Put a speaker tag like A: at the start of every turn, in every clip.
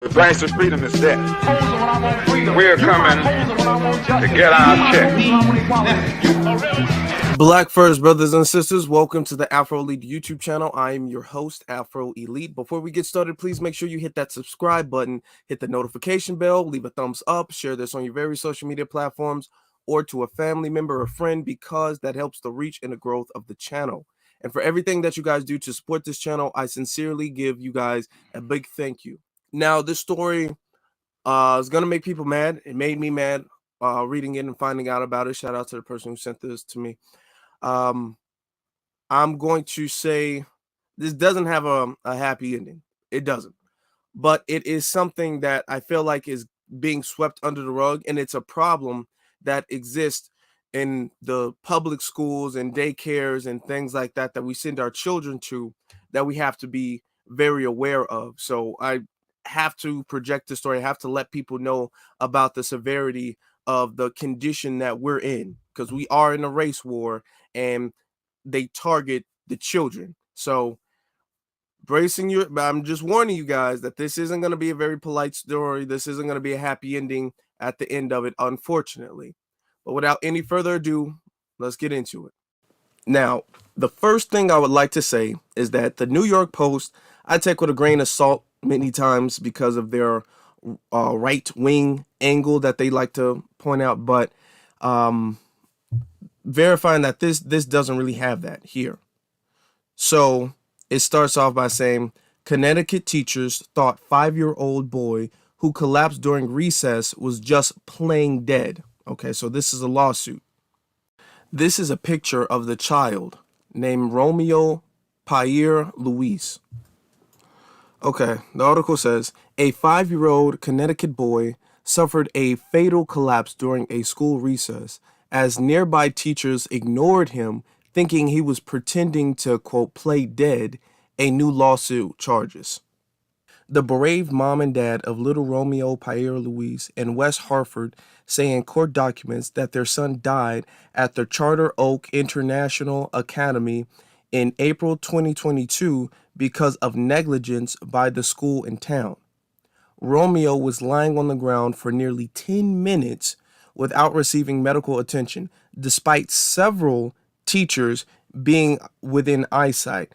A: The price of freedom is death. We're coming to get our check.
B: Black first, brothers and sisters, welcome to the Afro Elite YouTube channel. I am your host, Afro Elite. Before we get started, please make sure you hit that subscribe button, hit the notification bell, leave a thumbs up, share this on your various social media platforms or to a family member or friend, because that helps the reach and the growth of the channel. And for everything that you guys do to support this channel, I sincerely give you guys a big thank you. Now, this story is going to make people mad. It made me mad reading it and finding out about it. Shout out to the person who sent this to me. I'm going to say this doesn't have a happy ending. It doesn't. But it is something that I feel like is being swept under the rug, and it's a problem that exists in the public schools and daycares and things like that that we send our children to, that we have to be very aware of. So I have to project the story. I have to let people know about the severity of the condition that we're in, because we are in a race war and they target the children. So I'm just warning you guys that this isn't going to be a very polite story. This isn't going to be a happy ending at the end of it, unfortunately. But without any further ado, let's get into it. Now, the first thing I would like to say is that the New York Post, I take with a grain of salt many times because of their right-wing angle that they like to point out, but verifying that this doesn't really have that here. So it starts off by saying, Connecticut teachers thought 5-year-old boy who collapsed during recess was just playing dead. Okay, so this is a lawsuit. This is a picture of the child named Romeo Pierre Louis. Okay, the article says, a 5-year-old Connecticut boy suffered a fatal collapse during a school recess as nearby teachers ignored him, thinking he was pretending to, quote, play dead, a new lawsuit charges. The bereaved mom and dad of little Romeo Pierre Louis in West Hartford say in court documents that their son died at the Charter Oak International Academy in April 2022 because of negligence by the school in town. Romeo was lying on the ground for nearly 10 minutes without receiving medical attention, despite several teachers being within eyesight,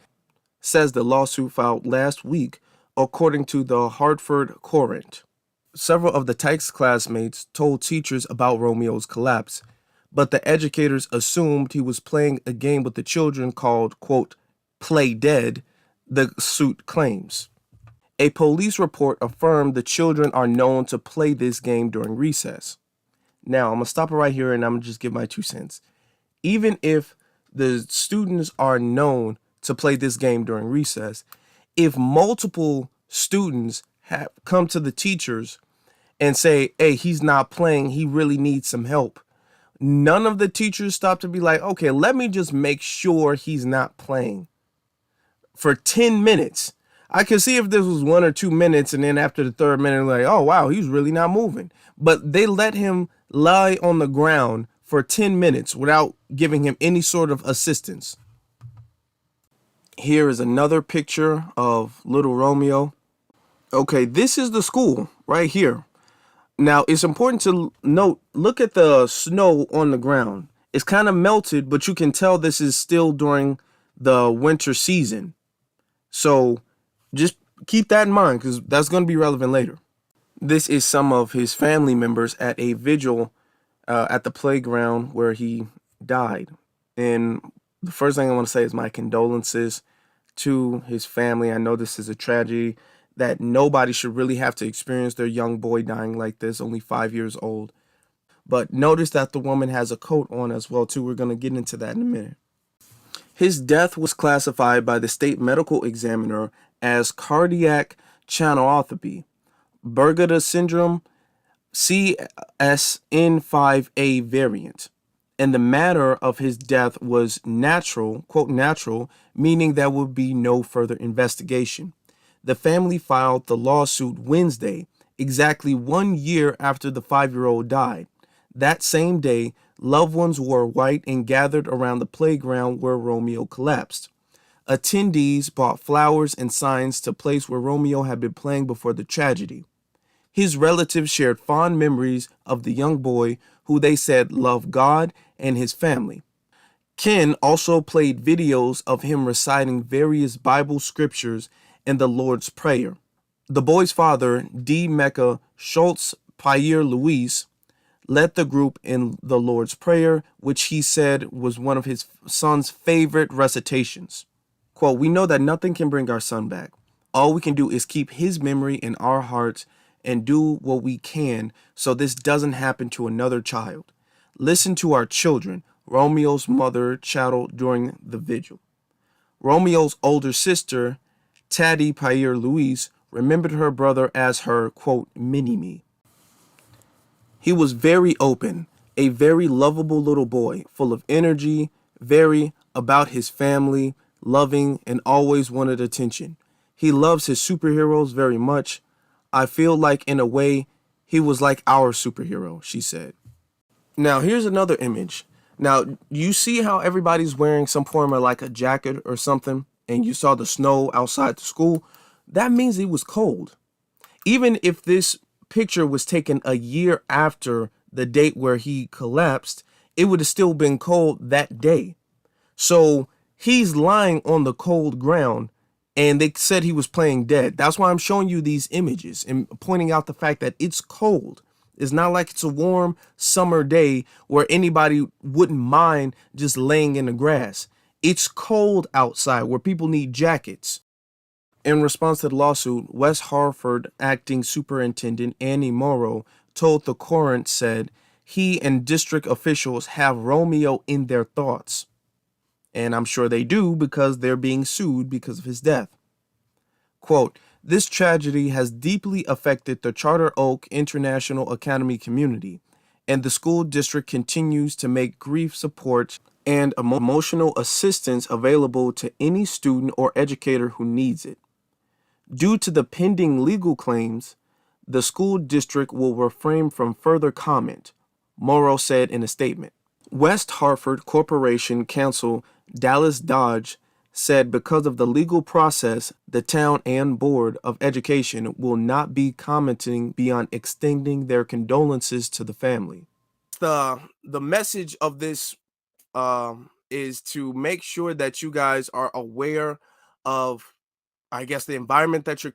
B: says the lawsuit filed last week, according to the Hartford Courant. Several of the Tykes classmates told teachers about Romeo's collapse, but the educators assumed he was playing a game with the children called, quote, play dead, the suit claims. A police report affirmed the children are known to play this game during recess. Now, I'm going to stop it right here and I'm going to just give my 2 cents. Even if the students are known to play this game during recess, if multiple students have come to the teachers and say, hey, he's not playing, he really needs some help, none of the teachers stop to be like, okay, let me just make sure he's not playing for 10 minutes. I can see if this was 1 or 2 minutes and then after the 3rd minute, like, oh, wow, he's really not moving. But they let him lie on the ground for 10 minutes without giving him any sort of assistance. Here is another picture of little Romeo. Okay, this is the school right here. Now, it's important to note, look at the snow on the ground. It's kind of melted, but you can tell this is still during the winter season. So just keep that in mind, because that's going to be relevant later. This is some of his family members at a vigil at the playground where he died. And the first thing I want to say is my condolences to his family. I know this is a tragedy that nobody should really have to experience their young boy dying like this, only 5 years old. But notice that the woman has a coat on as well, too. We're going to get into that in a minute. His death was classified by the state medical examiner as cardiac channelopathy, Bermuda syndrome, CSN5A variant. And the manner of his death was natural, quote, natural, meaning there would be no further investigation. The family filed the lawsuit Wednesday, exactly 1 year after the 5-year-old died. That same day, loved ones wore white and gathered around the playground where Romeo collapsed. Attendees brought flowers and signs to place where Romeo had been playing before the tragedy. His relatives shared fond memories of the young boy who they said loved God and his family. Ken also played videos of him reciting various Bible scriptures and the Lord's Prayer. The boy's father, D. Mecca Schultz Pierre Louis, led the group in the Lord's Prayer, which he said was one of his son's favorite recitations. Quote, "We know that nothing can bring our son back. All we can do is keep his memory in our hearts and do what we can so this doesn't happen to another child. Listen to our children," Romeo's mother chatted during the vigil. Romeo's older sister, Taddy Pierre Louise, remembered her brother as her, quote, mini-me. He was very open, a very lovable little boy, full of energy, very about his family, loving, and always wanted attention. He loves his superheroes very much. I feel like, in a way, he was like our superhero, she said. Now, here's another image. Now, you see how everybody's wearing some form of like a jacket or something, and you saw the snow outside the school? That means it was cold. Even if this picture was taken a year after the date where he collapsed, it would have still been cold that day. So he's lying on the cold ground, and they said he was playing dead. That's why I'm showing you these images and pointing out the fact that it's cold. It's not like it's a warm summer day where anybody wouldn't mind just laying in the grass. It's cold outside where people need jackets. In response to the lawsuit, West Hartford acting superintendent Annie Morrow told the Courant said he and district officials have Romeo in their thoughts. And I'm sure they do because they're being sued because of his death. Quote, "This tragedy has deeply affected the Charter Oak International Academy community, and the school district continues to make grief support and emotional assistance available to any student or educator who needs it. Due to the pending legal claims, the school district will refrain from further comment," Morrow said in a statement. West Hartford Corporation Counsel Dallas Dodge said because of the legal process, the town and Board of Education will not be commenting beyond extending their condolences to the family. The message of this is to make sure that you guys are aware of, I guess, the environment that you're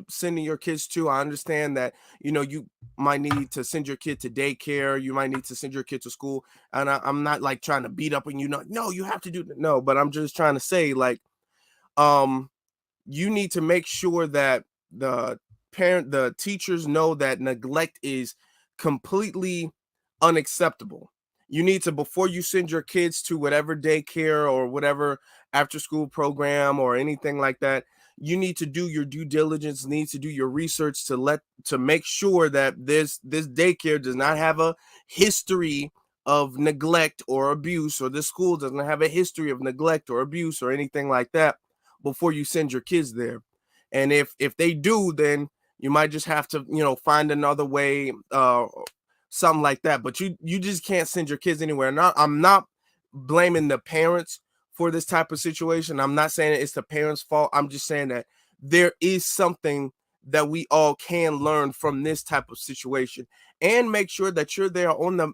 B: sending your kids to. I understand that, you might need to send your kid to daycare. You might need to send your kid to school. And I'm not like trying to beat up on you. No, you have to do that. No, but I'm just trying to say, like, you need to make sure that the teachers know that neglect is completely unacceptable. You need to, before you send your kids to whatever daycare or whatever after school program or anything like that, you need to do your due diligence, need to do your research to make sure that this daycare does not have a history of neglect or abuse, or this school doesn't have a history of neglect or abuse or anything like that before you send your kids there. And if they do, then you might just have to, find another way, something like that. But you just can't send your kids anywhere. I'm not blaming the parents for this type of situation. I'm not saying it's the parents' fault. I'm just saying that there is something that we all can learn from this type of situation, and make sure that you're there on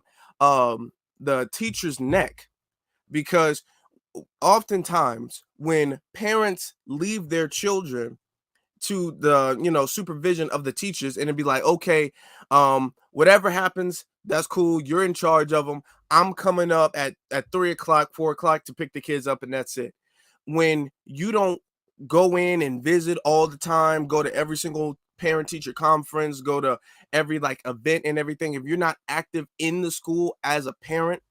B: the teacher's neck, because oftentimes when parents leave their children to the supervision of the teachers, and it'd be like, okay, whatever happens, that's cool, you're in charge of them, I'm coming up at 3 o'clock, 4 o'clock to pick the kids up, and that's it. When you don't go in and visit all the time, go to every single parent teacher conference, go to every like event and everything, if you're not active in the school as a parent,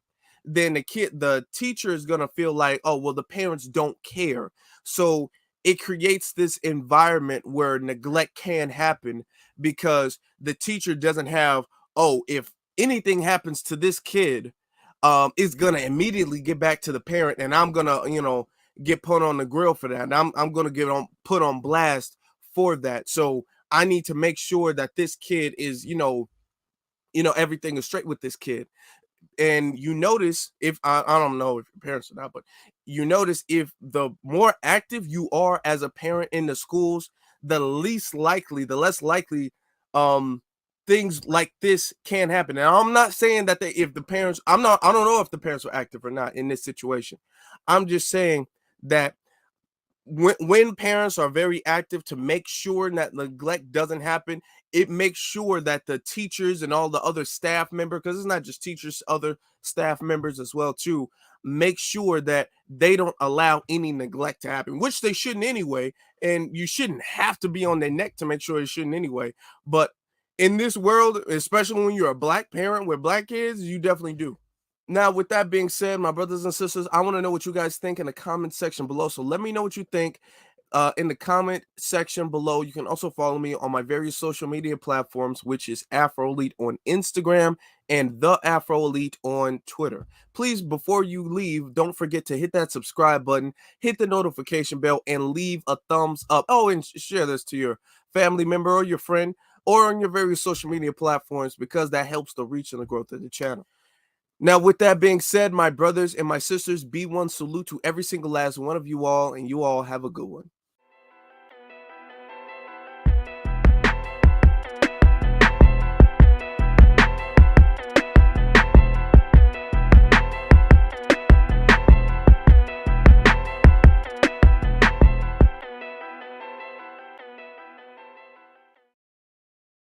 B: then the teacher is going to feel like, oh, well, the parents don't care. So it creates this environment where neglect can happen, because the teacher doesn't have, oh, if anything happens to this kid, it's going to immediately get back to the parent, and I'm going to, get put on the grill for that. And I'm going to get put on blast for that. So I need to make sure that this kid is, everything is straight with this kid. And you notice, if I don't know if your parents are not, but you notice if the more active you are as a parent in the schools, the less likely things like this can happen. And I'm not saying that if the parents, I don't know if the parents were active or not in this situation. I'm just saying that when parents are very active to make sure that neglect doesn't happen, it makes sure that the teachers and all the other staff members, because it's not just teachers, other staff members as well too, make sure that they don't allow any neglect to happen, which they shouldn't anyway. And you shouldn't have to be on their neck to make sure it shouldn't anyway. But in this world, especially when you're a black parent with black kids, you definitely do. Now, with that being said, my brothers and sisters, I want to know what you guys think in the comment section below. So let me know what you think in the comment section below. You can also follow me on my various social media platforms, which is Afro Elite on Instagram and The Afro Elite on Twitter. Please, before you leave, don't forget to hit that subscribe button, hit the notification bell, and leave a thumbs up. Oh, and share this to your family member or your friend or on your various social media platforms, because that helps the reach and the growth of the channel. Now, with that being said, my brothers and my sisters, be one salute to every single last one of you all, and you all have a good one.